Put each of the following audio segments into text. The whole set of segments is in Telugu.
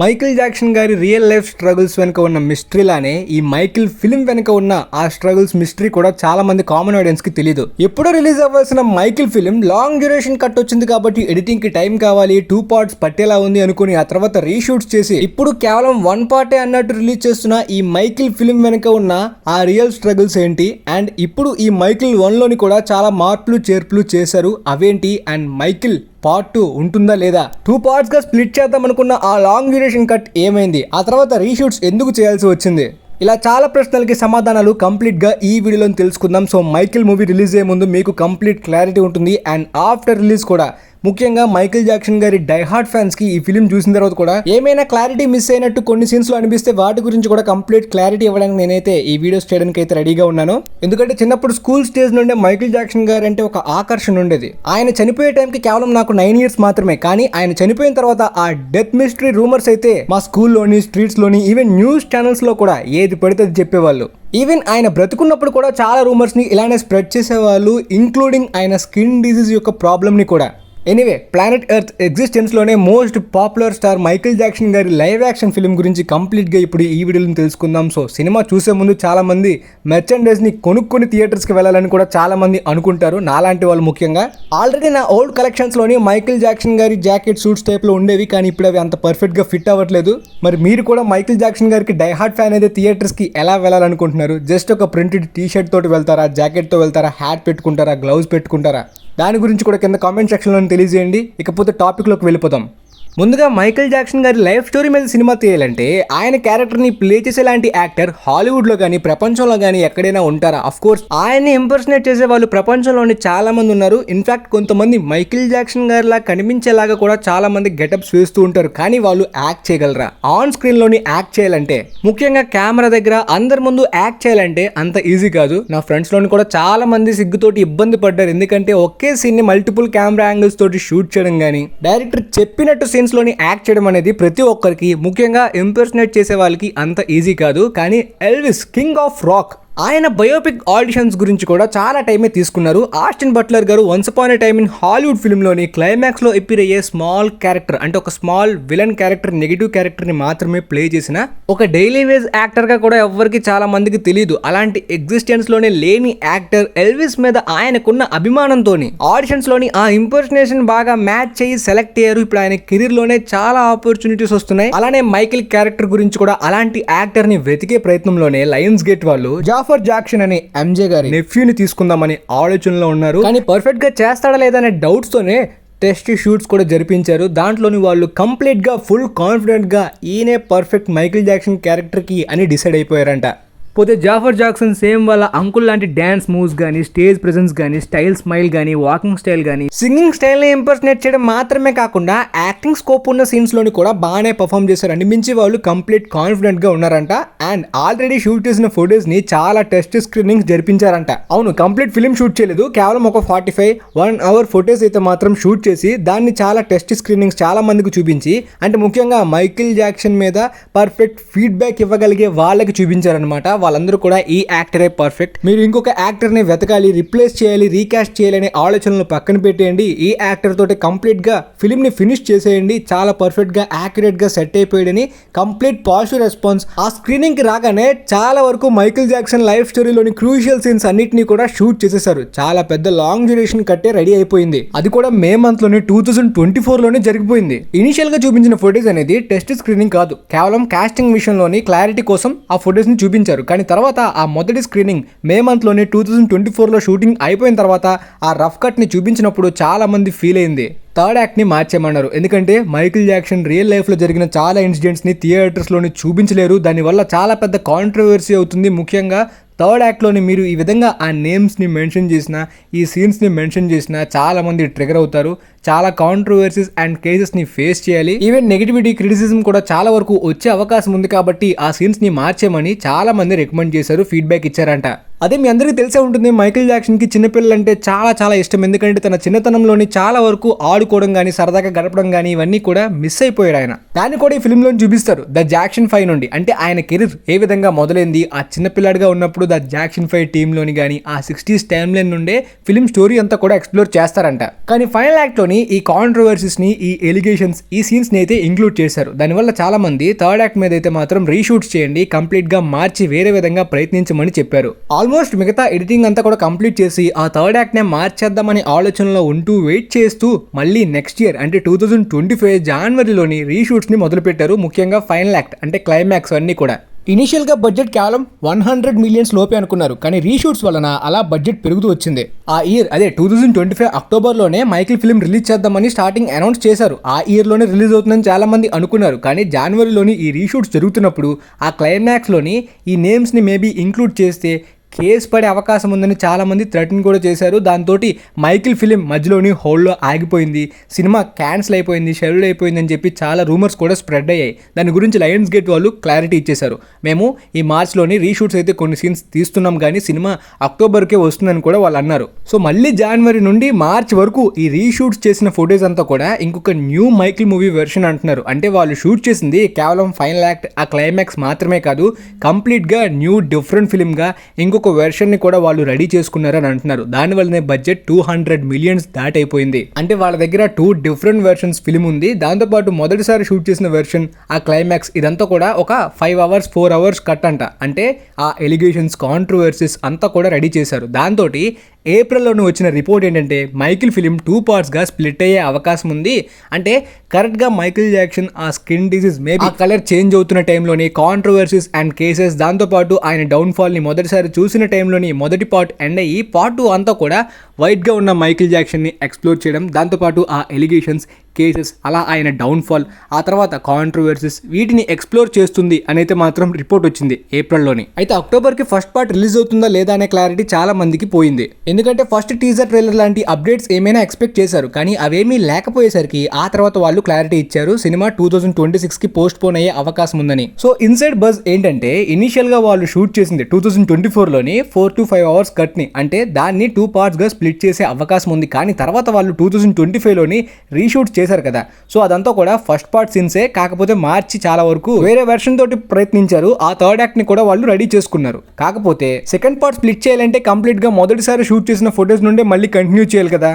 మైకిల్ జాక్సన్ గారి రియల్ లైఫ్ స్ట్రగుల్స్ వెనుక ఉన్న మిస్టరీ లానే ఈ మైకిల్ ఫిల్మ్ వెనుక ఉన్న ఆ స్ట్రగుల్స్ మిస్టరీ కూడా చాలా మంది కామన్ ఆడియన్స్ కి తెలియదు. ఎప్పుడో రిలీజ్ అవ్వాల్సిన Michael film long duration cut వచ్చింది కాబట్టి ఎడిటింగ్ కి టైం కావాలి, 2 పార్ట్స్ పట్టేలా ఉంది అనుకుని ఆ తర్వాత రీషూట్స్ చేసి ఇప్పుడు కేవలం 1 పార్టే అన్నట్టు రిలీజ్ చేస్తున్న ఈ మైకిల్ ఫిల్మ్ వెనుక ఉన్న ఆ రియల్ స్ట్రగుల్స్ ఏంటి, అండ్ ఇప్పుడు ఈ మైకిల్ 1 లోని కూడా చాలా మార్పులు చేర్పులు చేశారు, అవేంటి, అండ్ మైకిల్ పార్ట్ 2 ఉంటుందా లేదా, 2 పార్ట్స్ గా స్ప్లిట్ చేద్దాం అనుకున్న ఆ లాంగ్ డ్యూరేషన్ కట్ ఏమైంది, ఆ తర్వాత రీషూట్స్ ఎందుకు చేయాల్సి వచ్చింది, ఇలా చాలా ప్రశ్నలకి సమాధానాలు కంప్లీట్ గా ఈ వీడియోలో తెలుసుకుందాం. సో మైకిల్ మూవీ రిలీజ్ అయ్యే ముందు మీకు కంప్లీట్ క్లారిటీ ఉంటుంది, అండ్ ఆఫ్టర్ రిలీజ్ కూడా ముఖ్యంగా మైకిల్ జాక్సన్ గారి డైహార్డ్ ఫ్యాన్స్ కి ఈ ఫిలిం చూసిన తర్వాత కూడా ఏమైనా క్లారిటీ మిస్ అయినట్టు కొన్ని సీన్స్ లో అనిపిస్తే వాటి గురించి కూడా కంప్లీట్ క్లారిటీ ఇవ్వడానికి నేనైతే ఈ వీడియోస్ చేయడానికి అయితే రెడీగా ఉన్నాను. ఎందుకంటే చిన్నప్పుడు స్కూల్ స్టేజ్ నుండే మైకిల్ జాక్సన్ గారు అంటే ఒక ఆకర్షణ ఉండేది. ఆయన చనిపోయే టైంకి కేవలం నాకు 9 ఇయర్స్ మాత్రమే, కానీ ఆయన చనిపోయిన తర్వాత ఆ డెత్ మిస్టరీ రూమర్స్ అయితే మా స్కూల్లోని, స్ట్రీట్స్ లోని, ఈవెన్ న్యూస్ ఛానల్స్ లో కూడా ఏది పడితే అది చెప్పేవాళ్ళు. ఈవెన్ ఆయన బ్రతుకున్నప్పుడు కూడా చాలా రూమర్స్ ని ఇలానే స్ప్రెడ్ చేసేవాళ్ళు, ఇంక్లూడింగ్ ఆయన స్కిన్ డిసీజ్ యొక్క ప్రాబ్లమ్ ని కూడా. ఎనీవే, ప్లానెట్ ఎర్త్ ఎగ్జిస్టెన్స్ లోనే most popular star Michael Jackson గారి లైవ్ యాక్షన్ ఫిల్మ్ గురించి కంప్లీట్ గా ఇప్పుడు ఈ వీడియోలో తెలుసుకుందాం. సో సినిమా చూసే ముందు చాలా మంది మెర్చండైజ్ ని కొనుక్కొని థియేటర్స్ కి వెళ్ళాలని కూడా చాలా మంది అనుకుంటారు, నాలాంటి వాళ్ళు ముఖ్యంగా. ఆల్రెడీ నా ఓల్డ్ కలెక్షన్స్ లోని మైకిల్ జాక్సన్ గారి జాకెట్ సూట్స్ టైప్ లో ఉండేవి, కానీ ఇప్పుడు అవి అంత పర్ఫెక్ట్ గా ఫిట్ అవ్వట్లేదు. మరి మీరు కూడా మైకిల్ జాక్సన్ గారికి డైహార్డ్ ఫ్యాన్ అయితే థియేటర్స్ కి ఎలా వెళ్ళాలనుకుంటున్నారు? జస్ట్ ఒక ప్రింటెడ్ టీ షర్ట్ తోటి వెళ్తారా, జాకెట్ తో వెళ్తారా, హ్యాట్ పెట్టుకుంటారా, గ్లౌజ్ పెట్టుకుంటారా? దాని గురించి కూడా కింద కామెంట్ సెక్షన్లో తెలియజేయండి. ఇకపోతే టాపిక్లోకి వెళ్ళిపోదాం. ముందుగా మైకిల్ జాక్సన్ గారి లైఫ్ స్టోరీ మీద సినిమా తీయాలంటే ఆయన క్యారెక్టర్ని ప్లే చేసేలాంటి యాక్టర్ హాలీవుడ్లో కానీ ప్రపంచంలో కానీ ఎక్కడైనా ఉంటారా? అఫ్ కోర్స్ ఆయన్ని ఇంపర్సనేట్ చేసే వాళ్ళు ప్రపంచంలోని చాలా మంది ఉన్నారు. ఇన్ఫాక్ట్ కొంతమంది మైకిల్ జాక్సన్ గారిలా కనిపించేలాగా కూడా చాలా మంది గెటప్స్ వేస్తూ ఉంటారు, కానీ వాళ్ళు యాక్ట్ చేయగలరా? ఆన్ స్క్రీన్ లోని యాక్ట్ చేయాలంటే, ముఖ్యంగా కెమెరా దగ్గర అందరి ముందు యాక్ట్ చేయాలంటే అంత ఈజీ కాదు. నా ఫ్రెండ్స్ లోని కూడా చాలా మంది సిగ్గుతోటి ఇబ్బంది పడ్డారు, ఎందుకంటే ఒకే సీన్ ని మల్టిపుల్ కెమెరా యాంగిల్స్ తోటి షూట్ చేయడం కానీ డైరెక్టర్ చెప్పినట్టు సీన్స్ లోని యాక్ట్ చేయడం అనేది ప్రతి ఒక్కరికి, ముఖ్యంగా ఇంపర్సనేట్ చేసే వాళ్ళకి అంత ఈజీ కాదు. కానీ ఎల్విస్, కింగ్ ఆఫ్ రాక్, ఆయన బయోపిక్ ఆడిషన్స్ గురించి కూడా చాలా టైమే తీసుకున్నారు. ఆస్టిన్ బట్లర్ గారు once upon a time in Hollywood ఫిల్మ్లోని క్లైమాక్స్ లో ఎపిర్ అయ్యే స్మాల్ క్యారెక్టర్, అంటే ఒక small villain character, negative character ని మాత్రమే ప్లే చేసిన ఒక డైలీ వేజ్ యాక్టర్ గా కూడా ఎవరికి చాలా మందికి తెలియదు. అలాంటి ఎగ్జిస్టెన్స్ లోనే లేని యాక్టర్ ఎల్విస్ మీద ఆయనకున్న అభిమానంతో ఆడిషన్స్ లోని ఆ ఇంపర్సనేషన్ బాగా మ్యాచ్ చేయి సెలెక్ట్ అయ్యారు. ఇప్పుడు ఆయన కెరీర్ లోనే చాలా ఆపర్చునిటీస్ వస్తున్నాయి. అలానే మైకిల్ క్యారెక్టర్ గురించి కూడా అలాంటి యాక్టర్ ని వెతికే ప్రయత్నంలోనే లయన్స్ గేట్ వాళ్ళు జాఫర్ జాక్సన్ అనే ఎంజే గారి నెఫ్యూని తీసుకుందామని ఆలోచనలో ఉన్నారు, కానీ పర్ఫెక్ట్ గా చేస్తాడా లేదా అనే డౌట్స్ తోనే టెస్ట్ షూట్స్ కూడా జరిపించారు. దాంట్లోని వాళ్ళు కంప్లీట్ గా ఫుల్ కాన్ఫిడెంట్ గా ఈయనే పర్ఫెక్ట్ మైకిల్ జాక్సన్ క్యారెక్టర్ కి అని డిసైడ్ అయిపోయారంట. పోతే జాఫర్ జాక్సన్ సేమ్ వాళ్ళ అంకుల్ లాంటి డ్యాన్స్ మూవ్స్ కానీ, స్టేజ్ ప్రెజెన్స్ కానీ, స్టైల్ స్మైల్ కానీ, వాకింగ్ స్టైల్ కానీ, సింగింగ్ స్టైల్ ని ఇంపర్సనేట్ చేయడం మాత్రమే కాకుండా యాక్టింగ్ స్కోప్ ఉన్న సీన్స్ లోని కూడా బాగానే పర్ఫామ్ చేశారండి. మించి వాళ్ళు కంప్లీట్ కాన్ఫిడెంట్ గా ఉన్నారంట. అండ్ ఆల్రెడీ షూట్ చేసిన ఫోటోస్ ని చాలా టెస్ట్ స్క్రీనింగ్స్ జరిపించారంట. అవును, కంప్లీట్ ఫిల్మ్ షూట్ చేయలేదు, కేవలం ఒక 45-1 అవర్ ఫోటోస్ అయితే మాత్రం షూట్ చేసి దాన్ని చాలా టెస్ట్ స్క్రీనింగ్స్ చాలా మందికి చూపించి, అంటే ముఖ్యంగా మైకిల్ జాక్సన్ మీద పర్ఫెక్ట్ ఫీడ్బ్యాక్ ఇవ్వగలిగే వాళ్ళకి చూపించారనమాట. వాళ్ళందరూ కూడా ఈ యాక్టరే పర్ఫెక్ట్, మీరు ఇంకొక యాక్టర్ ని వెతకాలి, రిప్లేస్ చేయాలి, రీకాస్ట్ చేయాలనే ఆలోచనలు పక్కన పెట్టేయండి. ఈ యాక్టర్ తోటి కంప్లీట్ గా ఫిల్మ్ ని ఫినిష్ చేసేయండి, చాలా పర్ఫెక్ట్ గా యాక్యురేట్ గా సెట్ అయిపోయాడని కంప్లీట్ పాజిటివ్ రెస్పాన్స్. ఆ స్క్రీనింగ్ కి రాగానే చాలా వరకు మైకిల్ జాక్సన్ లైఫ్ స్టోరీలోని క్రూషియల్ సీన్స్ అన్నిటిని కూడా షూట్ చేసేసారు. చాలా పెద్ద లాంగ్ డ్యూరేషన్ కట్టే రెడీ అయిపోయింది. అది కూడా మే మంత్ లోనే 2024 లోనే జరిగిపోయింది. ఇనిషియల్ గా చూపించిన ఫోటోస్ అనేది టెస్ట్ స్క్రీనింగ్ కాదు, కేవలం కాస్టింగ్ విషయంలోని క్లారిటీ కోసం ఆ ఫోటోస్ ని చూపించారు. కానీ తర్వాత ఆ మొదటి స్క్రీనింగ్ మే మంత్ లోనే 2024 లో షూటింగ్ అయిపోయిన తర్వాత ఆ రఫ్ కట్ ని చూపించినప్పుడు చాలా మంది ఫీల్ అయింది థర్డ్ యాక్ట్ ని మార్చేయమన్నారు. ఎందుకంటే మైకిల్ జాక్సన్ రియల్ లైఫ్ లో జరిగిన చాలా ఇన్సిడెంట్స్ ని థియేటర్స్ లోని చూపించలేరు, దానివల్ల చాలా పెద్ద కాంట్రవర్సీ అవుతుంది. ముఖ్యంగా థర్డ్ యాక్ట్లోని మీరు ఈ విధంగా ఆ నేమ్స్ని మెన్షన్ చేసినా, ఈ సీన్స్ని మెన్షన్ చేసినా చాలా మంది ట్రిగర్ అవుతారు, చాలా కాంట్రవర్సీస్ అండ్ కేసెస్ని ఫేస్ చేయాలి. ఈవెన్ నెగిటివిటీ, క్రిటిసిజం కూడా చాలా వరకు వచ్చే అవకాశం ఉంది. కాబట్టి ఆ సీన్స్ని మార్చేయమని చాలా మంది రికమెండ్ చేశారు, ఫీడ్బ్యాక్ ఇచ్చారంట. అదే మీ అందరికీ తెలిసే ఉంటుంది, మైకేల్ జాక్సన్ కి చిన్నపిల్లలు అంటే చాలా చాలా ఇష్టం. ఎందుకంటే తన చిన్నతనంలోని చాలా వరకు ఆడుకోవడం కానీ సరదాగా గడపడం కానీ ఇవన్నీ కూడా మిస్ అయిపోయాడు ఆయన. దాన్ని కూడా ఈ ఫిల్మ్ లో చూపిస్తారు. ద జాక్సన్ 5 నుండి అంటే ఆయన కెరీర్ ఏ విధంగా మొదలైంది, ఆ చిన్నపిల్లాడిగా ఉన్నప్పుడు ద జాక్సన్ 5 టీమ్ లోని కానీ ఆ 60s టైమ్ లైన్ నుండే ఫిల్మ్ స్టోరీ అంతా కూడా ఎక్స్ప్లోర్ చేస్తారంట. కానీ ఫైనల్ యాక్ట్ లోని ఈ కాంట్రవర్సీస్ ని, ఈ ఎలిగేషన్స్, ఈ సీన్స్ ని అయితే ఇంక్లూడ్ చేశారు. దానివల్ల చాలా మంది థర్డ్ యాక్ట్ మీద అయితే మాత్రం రీషూట్స్ చేయండి, కంప్లీట్ గా మార్చి వేరే విధంగా ప్రయత్నించమని చెప్పారు. ఆల్మోస్ట్ మిగతా ఎడిటింగ్ అంతా కూడా కంప్లీట్ చేసి ఆ థర్డ్ యాక్ట్ నే మార్చేద్దామని ఆలోచనలో ఉంటూ వెయిట్ చేస్తూ మళ్ళీ నెక్స్ట్ ఇయర్ అంటే 2025 జనవరిలోని రీషూట్స్ ని మొదలు పెట్టారు. ముఖ్యంగా ఫైనల్ యాక్ట్ అంటే క్లైమాక్స్ అన్ని కూడా. ఇనిషియల్ గా బడ్జెట్ కేవలం 100 మిలియన్స్ లోపే అనుకున్నారు, కానీ రీషూట్స్ వలన అలా బడ్జెట్ పెరుగుతూ వచ్చింది. ఆ ఇయర్ అదే 2025 అక్టోబర్లోనే మైకిల్ ఫిల్మ్ రిలీజ్ చేద్దామని స్టార్టింగ్ అనౌన్స్ చేశారు. ఆ ఇయర్ లోనే రిలీజ్ అవుతుందని చాలా మంది అనుకున్నారు, కానీ జనవరిలోని ఈ రీషూట్స్ జరుగుతున్నప్పుడు ఆ క్లైమాక్స్ లోని ఈ నేమ్స్ ని మేబీ ఇంక్లూడ్ చేస్తే కేసు పడే అవకాశం ఉందని చాలా మంది థ్రెటన్ కూడా చేశారు. దాంతో మైకిల్ ఫిలిం మధ్యలోని హోల్డ్లో ఆగిపోయింది, సినిమా క్యాన్సిల్ అయిపోయింది, షెడ్యూల్ అయిపోయింది అని చెప్పి చాలా రూమర్స్ కూడా స్ప్రెడ్ అయ్యాయి. దాని గురించి లయన్స్ గేట్ వాళ్ళు క్లారిటీ ఇచ్చేశారు. మేము ఈ మార్చ్లోని రీషూట్స్ అయితే కొన్ని సీన్స్ తీస్తున్నాం, కానీ సినిమా అక్టోబర్కే వస్తుందని కూడా వాళ్ళు అన్నారు. సో మళ్ళీ జనవరి నుండి మార్చ్ వరకు ఈ రీషూట్స్ చేసిన ఫుటేజ్ అంతా కూడా ఇంకొక న్యూ మైకిల్ మూవీ వెర్షన్ అంటున్నారు. అంటే వాళ్ళు షూట్ చేసింది కేవలం ఫైనల్ యాక్ట్, ఆ క్లైమాక్స్ మాత్రమే కాదు, కంప్లీట్గా న్యూ డిఫరెంట్ ఫిలింగా ఇంకొక వెర్షన్ ని కూడా వాళ్ళు రెడీ చేసుకున్నారని అంటున్నారు. దానివల్లనే బడ్జెట్ 200 మిలియన్స్ దాటైపోయింది. అంటే వాళ్ళ దగ్గర 2 డిఫరెంట్ వెర్షన్స్ ఫిలిం ఉంది. దాంతోపాటు మొదటిసారి షూట్ చేసిన వెర్షన్, ఆ క్లైమాక్స్ ఇదంతా కూడా ఒక 5 అవర్స్ 4 అవర్స్ కట్ అంట. అంటే ఆ ఎలిగేషన్స్, కాంట్రవర్సీస్ అంతా కూడా రెడీ చేశారు. దాంతో ఏప్రిల్లోనే వచ్చిన రిపోర్ట్ ఏంటంటే మైకిల్ ఫిలిం 2 పార్ట్స్గా స్ప్లిట్ అయ్యే అవకాశం ఉంది. అంటే కరెక్ట్గా మైకిల్ జాక్సన్ ఆ స్కిన్ డిసీజ్ మేబీ ఆ కలర్ చేంజ్ అవుతున్న టైంలోని కాంట్రవర్సీస్ అండ్ కేసెస్, దాంతోపాటు ఆయన డౌన్ఫాల్ని మొదటిసారి చూసిన టైంలోని మొదటి పార్ట్ ఎండ్ అయ్యి పార్ట్ 2 అంతా కూడా వైట్గా ఉన్న మైకిల్ జాక్సన్ని ఎక్స్ప్లోర్ చేయడం, దాంతోపాటు ఆ ఎలిగేషన్స్, కేసెస్, అలా ఆయన డౌన్ఫాల్, ఆ తర్వాత కాంట్రవర్సీస్ వీటిని ఎక్స్ప్లోర్ చేస్తుంది అని అయితే మాత్రం రిపోర్ట్ వచ్చింది ఏప్రిల్లోని. అయితే అక్టోబర్కి ఫస్ట్ పార్ట్ రిలీజ్ అవుతుందా లేదా అనే క్లారిటీ చాలా మందికి పోయింది. ఎందుకంటే ఫస్ట్ టీజర్ ట్రైలర్ లాంటి అప్డేట్స్ ఏమైనా ఎక్స్పెక్ట్ చేశారు, కానీ అవేమీ లేకపోయేసరికి ఆ తర్వాత వాళ్ళు క్లారిటీ ఇచ్చారు, సినిమా 2026కి పోస్ట్ పోన్ అయ్యే అవకాశం ఉందని. సో ఇన్సైడ్ బజ్ ఏంటంటే ఇనిషియల్ గా వాళ్ళు షూట్ చేసింది 2024లోని 4 to 5 అవర్స్ కట్ ని, అంటే దాన్ని 2 పార్ట్స్ గా స్ప్లిట్ చేసే అవకాశం ఉంది. కానీ తర్వాత వాళ్ళు 2025లోని రీషూట్ చేశారు కదా, సో అదంతా కూడా ఫస్ట్ పార్ట్ సీన్సే, కాకపోతే మార్చి చాలా వరకు వేరే వెర్షన్ తోటి ప్రయత్నించారు. ఆ థర్డ్ యాక్ట్ ని కూడా వాళ్ళు రెడీ చేసుకున్నారు. కాకపోతే సెకండ్ పార్ట్ స్ప్లిట్ చేయాలంటే కంప్లీట్ గా మొదటిసారి షూట్ చేసిన ఫుటేజ్ నుండి మళ్ళీ కంటిన్యూ చేయాలి కదా.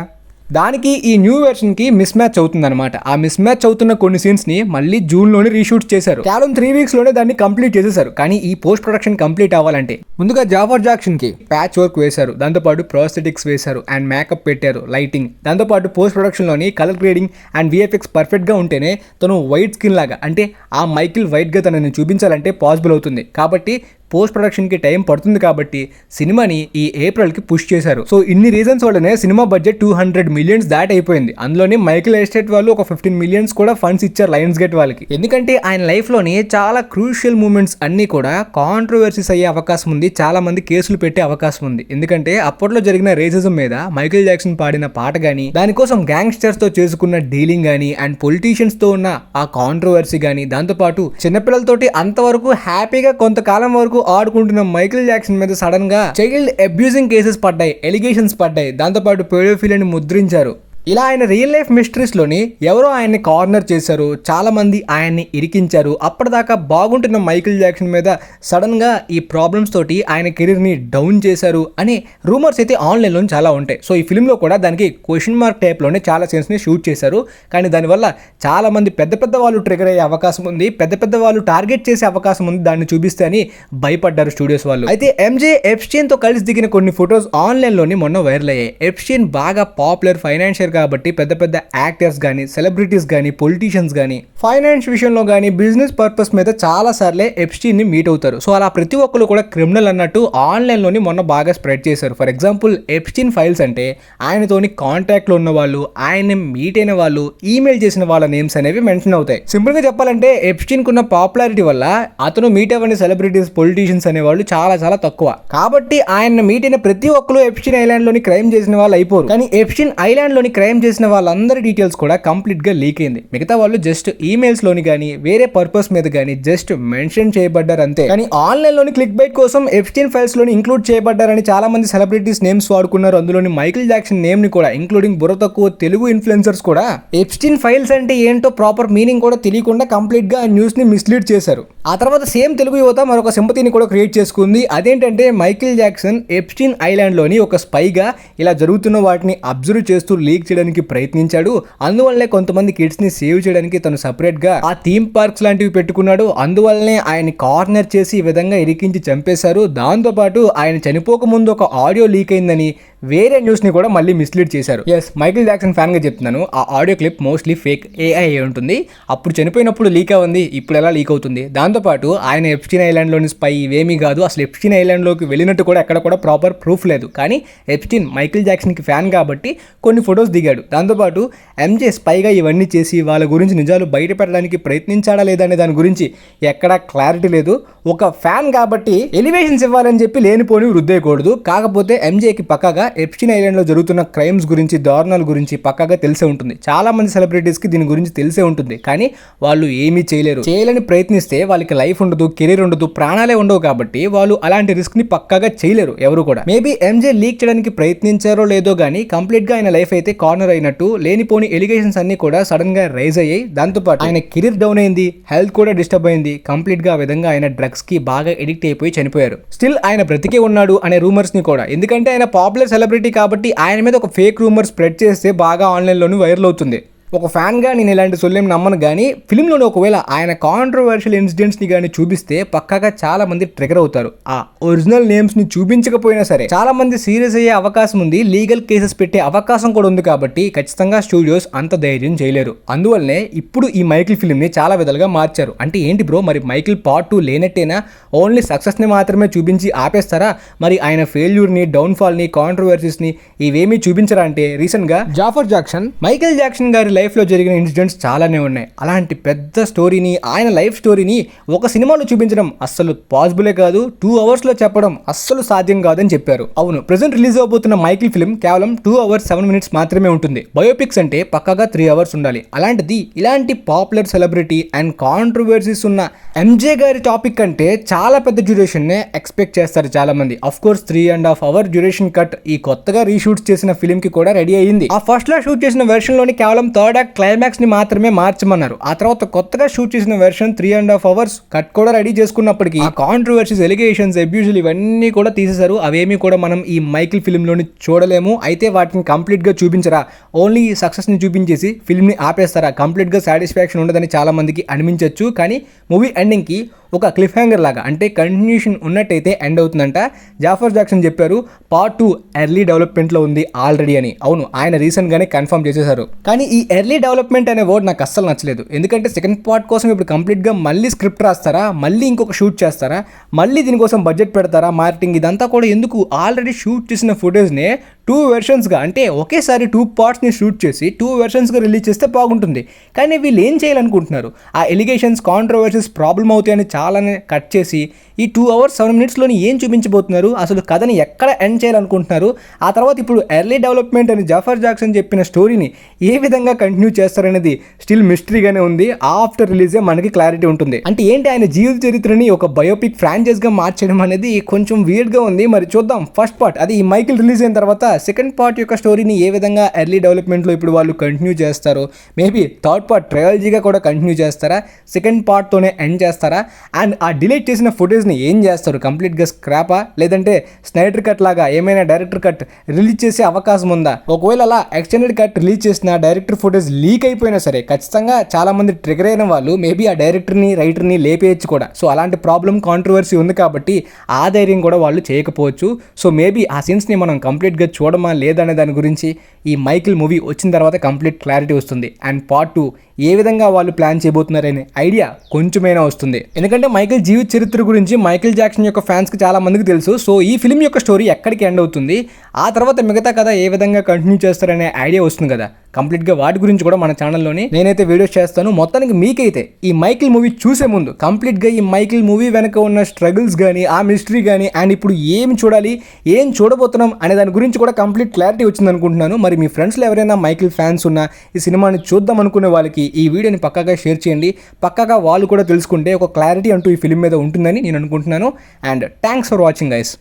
దానికి ఈ న్యూ వెర్షన్కి మిస్ మ్యాచ్ అవుతుందన్నమాట. ఆ మిస్ మ్యాచ్ అవుతున్న కొన్ని సీన్స్ని మళ్ళీ జూన్లోనే రీషూట్ చేశారు. కేవలం 3 వీక్స్లోనే దాన్ని కంప్లీట్ చేసేశారు. కానీ ఈ పోస్ట్ ప్రొడక్షన్ కంప్లీట్ అవ్వాలంటే ముందుగా జాఫర్ జాక్సన్కి ప్యాచ్ వర్క్ వేశారు, దాంతోపాటు ప్రాస్థెటిక్స్ వేశారు అండ్ మేకప్ పెట్టారు, లైటింగ్, దాంతోపాటు పోస్ట్ ప్రొడక్షన్లోని కలర్ గ్రేడింగ్ అండ్ విఎఫ్ఎక్స్ పర్ఫెక్ట్గా ఉంటేనే తను వైట్ స్కిన్ లాగా, అంటే ఆ మైకిల్ వైట్గా తనని చూపించాలంటే పాసిబుల్ అవుతుంది. కాబట్టి పోస్ట్ ప్రొడక్షన్కి టైం పడుతుంది, కాబట్టి సినిమాని ఈ ఏప్రిల్కి పుష్ చేశారు. సో ఇన్ని రీజన్స్ వల్లనే సినిమా బడ్జెట్ 200 మిలియన్స్ దాట్ అయిపోయింది. అందులోని మైకిల్ ఎస్టేట్ వాళ్ళు ఒక 15 మిలియన్స్ కూడా ఫండ్స్ ఇచ్చారు లయన్స్ గేట్ వాళ్ళకి. ఎందుకంటే ఆయన లైఫ్లోని చాలా క్రూషియల్ మూమెంట్స్ అన్నీ కూడా కాంట్రవర్సీస్ అయ్యే అవకాశం ఉంది, చాలా మంది కేసులు పెట్టే అవకాశం ఉంది. ఎందుకంటే అప్పట్లో జరిగిన రేసిజం మీద మైకిల్ జాక్సన్ పాడిన పాట కానీ, దానికోసం గ్యాంగ్స్టర్స్ తో చేసుకున్న డీలింగ్ కానీ, అండ్ పొలిటీషియన్స్ తో ఉన్న ఆ కాంట్రవర్సీ కానీ, దాంతోపాటు చిన్నపిల్లలతోటి అంతవరకు హ్యాపీగా కొంతకాలం వరకు ఆడుకుంటున్న మైకిల్ జాక్సన్ మీద సడన్ గా చైల్డ్ అబ్యూజింగ్ కేసెస్ పడ్డాయి, ఎలిగేషన్స్ పడ్డాయి, దాంతోపాటు పెడోఫిలియాని ముద్రించారు. ఇలా ఆయన రియల్ లైఫ్ మిస్టరీస్లోని ఎవరో ఆయన్ని కార్నర్ చేశారు, చాలా మంది ఆయన్ని ఇరికించారు. అప్పటిదాకా బాగుంటున్న మైకిల్ జాక్సన్ మీద సడన్గా ఈ ప్రాబ్లమ్స్ తోటి ఆయన కెరీర్ని డౌన్ చేశారు అని రూమర్స్ అయితే ఆన్లైన్లో చాలా ఉంటాయి. సో ఈ ఫిల్మ్లో కూడా దానికి క్వశ్చన్ మార్క్ టైప్లోనే చాలా సీన్స్ని షూట్ చేశారు. కానీ దానివల్ల చాలా మంది పెద్ద పెద్ద వాళ్ళు ట్రిగర్ అయ్యే అవకాశం ఉంది, పెద్ద పెద్ద వాళ్ళు టార్గెట్ చేసే అవకాశం ఉంది దాన్ని చూపిస్తే అని భయపడ్డారు స్టూడియోస్ వాళ్ళు. అయితే ఎంజే ఎప్స్టీన్తో కలిసి దిగిన కొన్ని ఫొటోస్ ఆన్లైన్లోని మొన్న వైరల్ అయ్యాయి. ఎప్స్టీన్ బాగా పాపులర్ ఫైనాన్షియర్ కాబట్టి పెద్ద పెద్ద యాక్టర్స్ కానీ, సెలబ్రిటీస్ కానీ, పొలిటీషియన్స్ కానీ ఫైనాన్స్ విషయంలో కానీ, బిజినెస్ పర్పస్ మీద చాలా సార్లే ఎప్స్టీన్ ని మీట్ అవుతారు. సో అలా ప్రతి ఒక్కరు కూడా క్రిమినల్ అన్నట్టు ఆన్లైన్లోని మొన్న బాగా స్ప్రెడ్ చేశారు. ఫర్ ఎగ్జాంపుల్ ఎప్స్టీన్ ఫైల్స్ అంటే ఆయనతోని కాంటాక్ట్లో ఉన్న వాళ్ళు, ఆయన్ని మీట్ అయిన వాళ్ళు, ఈమెయిల్ చేసిన వాళ్ళ నేమ్స్ అనేవి మెన్షన్ అవుతాయి. సింపుల్ గా చెప్పాలంటే ఎప్స్టీన్ కున్న పాపులారిటీ వల్ల అతను మీట్ అవ్వని సెలబ్రిటీస్, పొలిటీషియన్స్ అనేవాళ్ళు చాలా చాలా తక్కువ. కాబట్టి ఆయన మీట్ అయిన ప్రతి ఒక్కరు ఎప్స్టీన్ ఐలాండ్ లోని క్రైమ్ చేసిన వాళ్ళు అయిపోరు. కానీ ఎప్స్టీన్ ఐలాండ్ లోని క్రైమ్ చేసిన వాళ్ళందరి డీటెయిల్స్ కూడా కంప్లీట్ గా లీక్ అయింది. మిగతా వాళ్ళు జస్ట్ ఈమెయిల్స్ లోని కానీ వేరే పర్పస్ మీద కానీ జస్ట్ మెన్షన్ చేయబడ్డారు అంతే. కానీ ఆన్లైన్ లోని క్లిక్ బైట్ కోసం ఎప్స్టీన్ ఫైల్స్ లోని ఇంక్లూడ్ చేయబడ్డారని చాలా మంది సెలబ్రిటీస్ నేమ్స్ వాడుకున్నారు. అందులోని మైకిల్ జాక్సన్ నేమ్ ని కూడా, ఇంక్లూడింగ్ బుర్ర తక్కువ తెలుగు ఇన్ఫ్లుయెన్సర్స్ కూడా ఎప్స్టీన్ ఫైల్స్ అంటే ఏంటో ప్రాపర్ మీనింగ్ కూడా తెలియకుండా కంప్లీట్ గా న్యూస్ ని మిస్లీడ్ చేశారు. ఆ తర్వాత సేమ్ తెలుగు యువత మరొక సింపతిని కూడా క్రియేట్ చేసుకుంది. అదేంటంటే మైకిల్ జాక్సన్ ఎప్స్టీన్ ఐలాండ్ లోని ఒక స్పైగా ఇలా జరుగుతున్న వాటిని అబ్జర్వ్ చేస్తూ లీక్ చేయడానికి ప్రయత్నించాడు. అందువల్లనే కొంతమంది కిడ్స్ ని సేవ్ చేయడానికి తను సపరేట్ గా ఆ థీమ్ పార్క్స్ లాంటివి పెట్టుకున్నాడు. అందువల్లనే ఆయన కార్నర్ చేసి ఈ విధంగా ఇరికించి చంపేశారు. దాంతో పాటు ఆయన చనిపోక ముందు ఒక ఆడియో లీక్ అయిందని వేరే న్యూస్ ని కూడా మళ్ళీ మిస్లీడ్ చేశారు. ఎస్, మైకిల్ జాక్సన్ ఫ్యాన్ గా చెప్తున్నాను, ఆ audio clip mostly fake AI ఉంటుంది. అప్పుడు చనిపోయినప్పుడు లీక్ అవ్వంది, ఇప్పుడు ఎలా లీక్ అవుతుంది? దాంతోపాటు ఆయన ఎప్స్టీన్ ఐలాండ్ లోని స్పై ఇవేమీ కాదు, అసలు ఎప్స్టీన్ ఐలాండ్ లోకి వెళ్ళినట్టు కూడా ఎక్కడ కూడా ప్రాపర్ ప్రూఫ్ లేదు. కానీ ఎప్స్టీన్ మైకిల్ జాక్సన్ కి ఫ్యాన్ కాబట్టి కొన్ని ఫొటోస్ దిగాడు. దాంతోపాటు ఎంజే స్పైగా ఇవన్నీ చేసి వాళ్ళ గురించి నిజాలు బయట పెట్టడానికి ప్రయత్నించాడా లేదా అనే దాని గురించి ఎక్కడా క్లారిటీ లేదు. ఒక ఫ్యాన్ కాబట్టి ఎలివేషన్స్ ఇవ్వాలని చెప్పి లేనిపోని వృద్ధేయకూడదు. కాకపోతే ఎంజేకి పక్కగా ఎప్స్టీన్ ఐలాండ్ లో జరుగుతున్న క్రైమ్స్ గురించి, దారుణాల గురించి పక్కగా తెలిసే ఉంటుంది. చాలా మంది సెలబ్రిటీస్ కి దీని గురించి తెలిసే ఉంటుంది, కానీ వాళ్ళు ఏమీ చేయలేరు. చేయాలని ప్రయత్నిస్తే వాళ్ళకి లైఫ్ ఉండదు, కెరీర్ ఉండదు, ప్రాణాలే ఉండవు. కాబట్టి వాళ్ళు అలాంటి రిస్క్ ని పక్కగా చేయలేరు ఎవరు కూడా. మేబీ ఎంజే లీక్ చేయడానికి ప్రయత్నించారో లేదో గానీ కంప్లీట్ గా ఆయన లైఫ్ అయితే కార్నర్ అయినట్టు. లేనిపోని ఎలిగేషన్స్ అన్ని కూడా సడన్ గా రైజ్ అయ్యాయి. దాంతోపాటు ఆయన కెరీర్ డౌన్ అయింది, హెల్త్ కూడా డిస్టర్బ్ అయింది. కంప్లీట్ గా ఆ విధంగా ఆయన డ్రగ్స్ కి బాగా ఎడిక్ట్ అయిపోయి చనిపోయారు. స్టిల్ ఆయన బ్రతికే ఉన్నాడు అనే రూమర్స్ ని కూడా, ఎందుకంటే ఆయన పాపులర్ సెలబ్రిటీ కాబట్టి ఆయన మీద ఒక ఫేక్ రూమర్ స్ప్రెడ్ చేస్తే బాగా ఆన్లైన్లోనూ వైరల్ అవుతుంది. ఒక ఫ్యాన్గా నేను ఇలాంటి సొల్లేం నమ్మను, కానీ ఫిల్మ్లోనే ఒకవేళ ఆయన కాంట్రవర్షియల్ ఇన్సిడెంట్స్ని కానీ చూపిస్తే పక్కాగా చాలా మంది ట్రిగర్ అవుతారు. ఆ ఒరిజినల్ నేమ్స్ని చూపించకపోయినా సరే చాలా మంది సీరియస్ అయ్యే అవకాశం ఉంది, లీగల్ కేసెస్ పెట్టే అవకాశం కూడా ఉంది. కాబట్టి ఖచ్చితంగా స్టూడియోస్ అంత ధైర్యం చేయలేరు. అందువల్లనే ఇప్పుడు ఈ మైకిల్ ఫిల్మ్ని చాలా విధాలుగా మార్చారు. అంటే ఏంటి బ్రో, మరి మైకిల్ పార్ట్ 2 లేనట్టేనా? ఓన్లీ సక్సెస్ని మాత్రమే చూపించి ఆపేస్తారా? మరి ఆయన ఫెయిల్యూర్ని, డౌన్ఫాల్ని, కాంట్రవర్సీస్ని ఇవేమీ చూపించరా అంటే రీసెంట్గా జాఫర్ జాక్సన్, మైకిల్ జాక్సన్ గారి లైఫ్లో జరిగిన ఇన్సిడెంట్స్ చాలానే ఉన్నాయి. అలాంటి పెద్ద స్టోరీని, ఆయన లైఫ్ స్టోరీని ఒక సినిమాలో చూపించడం అస్సలు పాసిబులే కాదు, 2 అవర్స్లో చెప్పడం అస్సలు సాధ్యం కాదని చెప్పారు. అవును, ప్రెసెంట్ రిలీజ్ అవబోతున్న మైకిల్ ఫిల్మ్ కేవలం 2 hours 7 minutes మాత్రమే ఉంటుంది. బయోపిక్స్ అంటే పక్కాగా 3 hours ఉండాలి. అలాంటిది ఇలాంటి పాపులర్ సెలబ్రిటీ అండ్ కాంట్రవర్సీస్ ఉన్న ఎంజే గారి టాపిక్ అంటే చాలా పెద్ద డ్యూరేషన్ నే ఎక్స్పెక్ట్ చేస్తారు చాలా మంది. Of course 3.5 hour duration cut ఈ కొత్తగా రీషూట్స్ చేసిన ఫిల్మ్ కి కూడా రెడీ అయ్యింది. ఆ ఫస్ట్ లో షూట్ చేసిన వెర్షన్ లోని కేవలం థర్డ్ యాక్ట్ క్లైమాక్స్ ని మాత్రమే మార్చమన్నారు. ఆ తర్వాత కొత్తగా షూట్ చేసిన వెర్షన్ 3.5 hours కట్ కూడా రెడీ చేసుకున్నప్పటికీ ఆ కాంట్రవర్సీస్, ఎలిగేషన్స్, అబ్యూజులు ఇవన్నీ కూడా తీసేశారు. అవేమీ కూడా మనం ఈ మైకిల్ ఫిల్మ్ లోని చూడలేము. అయితే వాటిని కంప్లీట్ గా చూపించరా, ఓన్లీ సక్సెస్ ని చూపించేసి ఫిల్మ్ ని ఆపేస్తారా? కంప్లీట్ గా సాటిస్ఫాక్షన్ ఉండదని చాలా మందికి అనిపించవచ్చు. కానీ మూవీ ఎండింగ్ కి ఒక క్లిఫ్ హ్యాంగర్ లాగా, అంటే కంటిన్యూషన్ ఉన్నట్టయితే ఎండ్ అవుతుందంట. జాఫర్ జాక్సన్ చెప్పారు పార్ట్ 2 ఎర్లీ డెవలప్మెంట్లో ఉంది ఆల్రెడీ అని. అవును, ఆయన రీసెంట్గానే కన్ఫర్మ్ చేసేశారు. కానీ ఈ ఎర్లీ డెవలప్మెంట్ అనే వర్డ్ నాకు అస్సలు నచ్చలేదు. ఎందుకంటే సెకండ్ పార్ట్ కోసం ఇప్పుడు కంప్లీట్గా మళ్ళీ స్క్రిప్ట్ రాస్తారా, మళ్ళీ ఇంకొక షూట్ చేస్తారా, మళ్ళీ దీనికోసం బడ్జెట్ పెడతారా, మార్కెటింగ్ ఇదంతా కూడా ఎందుకు? ఆల్రెడీ షూట్ చేసిన ఫుటేజ్నే 2 వెర్షన్స్గా, అంటే ఒకేసారి 2 partsని షూట్ చేసి 2 వెర్షన్స్గా రిలీజ్ చేస్తే బాగుంటుంది. కానీ వీళ్ళు ఏం చేయాలనుకుంటున్నారు? ఆ ఎలిగేషన్స్, కాంట్రవర్సీస్ ప్రాబ్లం అవుతాయని చాలానే కట్ చేసి ఈ 2 hours 7 minutesలోని ఏం చూపించబోతున్నారు? అసలు కథని ఎక్కడ ఎండ్ చేయాలనుకుంటున్నారు? ఆ తర్వాత ఇప్పుడు ఎర్లీ డెవలప్మెంట్ అని జాఫర్ జాక్సన్ చెప్పిన స్టోరీని ఏ విధంగా కంటిన్యూ చేస్తారనేది స్టిల్ మిస్టరీగానే ఉంది. ఆఫ్టర్ రిలీజే మనకి క్లారిటీ ఉంటుంది. అంటే ఏంటి, ఆయన జీవిత చరిత్రని ఒక బయోపిక్ ఫ్రాంచైజ్గా మార్చడం అనేది కొంచెం వీర్డ్గా ఉంది. మరి చూద్దాం ఫస్ట్ పార్ట్, అది ఈ మైకిల్ రిలీజ్ అయిన తర్వాత సెకండ్ పార్ట్ యొక్క స్టోరీని ఏ విధంగా ఎర్లీ డెవలప్మెంట్లో ఇప్పుడు వాళ్ళు కంటిన్యూ చేస్తారు. మేబీ థర్డ్ పార్ట్ ట్రయాలజీగా కూడా కంటిన్యూ చేస్తారా, సెకండ్ పార్ట్తోనే ఎండ్ చేస్తారా? అండ్ ఆ డిలీట్ చేసిన ఫుటేజ్ని ఏం చేస్తారు? కంప్లీట్గా స్క్రాపా, లేదంటే స్నైడర్ కట్ లాగా ఏమైనా డైరెక్టర్ కట్ రిలీజ్ చేసే అవకాశం ఉందా? ఒకవేళ అలా ఎక్స్టెండెడ్ కట్ రిలీజ్ చేసిన డైరెక్టర్ ఫుటేజ్ లీక్ అయిపోయినా సరే ఖచ్చితంగా చాలా మంది ట్రిగర్ అయిన వాళ్ళు మేబీ ఆ డైరెక్టర్ని, రైటర్ని లేపేయచ్చు కూడా. సో అలాంటి ప్రాబ్లం, కాంట్రవర్సీ ఉంది కాబట్టి ఆ ధైర్యం కూడా వాళ్ళు చేయకపోవచ్చు. సో మేబీ ఆ సీన్స్ని మనం కంప్లీట్గా చూడమా లేదనే దాని గురించి ఈ మైకిల్ మూవీ వచ్చిన తర్వాత కంప్లీట్ క్లారిటీ వస్తుంది. అండ్ పార్ట్ 2 ఏ విధంగా వాళ్ళు ప్లాన్ చేయబోతున్నారనే ఐడియా కొంచెమైనా వస్తుంది. ఎందుకంటే మైకిల్ జీవిత చరిత్ర గురించి మైకిల్ జాక్సన్ యొక్క ఫ్యాన్స్కి చాలా మందికి తెలుసు. సో ఈ ఫిల్మ్ యొక్క స్టోరీ ఎక్కడికి ఎండ్ అవుతుంది, ఆ తర్వాత మిగతా కథ ఏ విధంగా కంటిన్యూ చేస్తారనే ఐడియా వస్తుంది కదా. కంప్లీట్గా వాటి గురించి కూడా మన ఛానల్లోని నేనైతే వీడియోస్ చేస్తాను. మొత్తానికి మీకైతే ఈ మైకిల్ మూవీ చూసే ముందు కంప్లీట్గా ఈ మైకిల్ మూవీ వెనక ఉన్న స్ట్రగుల్స్ కానీ ఆ మిస్టరీ కానీ అండ్ ఇప్పుడు ఏం చూడాలి ఏం చూడబోతున్నాం అనే దాని గురించి కూడా కంప్లీట్ క్లారిటీ వచ్చింది అనుకుంటున్నాను. మరి మీ ఫ్రెండ్స్లో ఎవరైనా మైకిల్ ఫ్యాన్స్ ఉన్నా ఈ సినిమాని చూద్దాం అనుకునే వాళ్ళకి ఈ వీడియోని పక్కాగా షేర్ చేయండి. పక్కాగా వాళ్ళు కూడా తెలుసుకుంటే ఒక క్లారిటీ అంటూ ఈ ఫిలిం మీద ఉంటుందని నేను అనుకుంటున్నాను. And thanks for watching guys.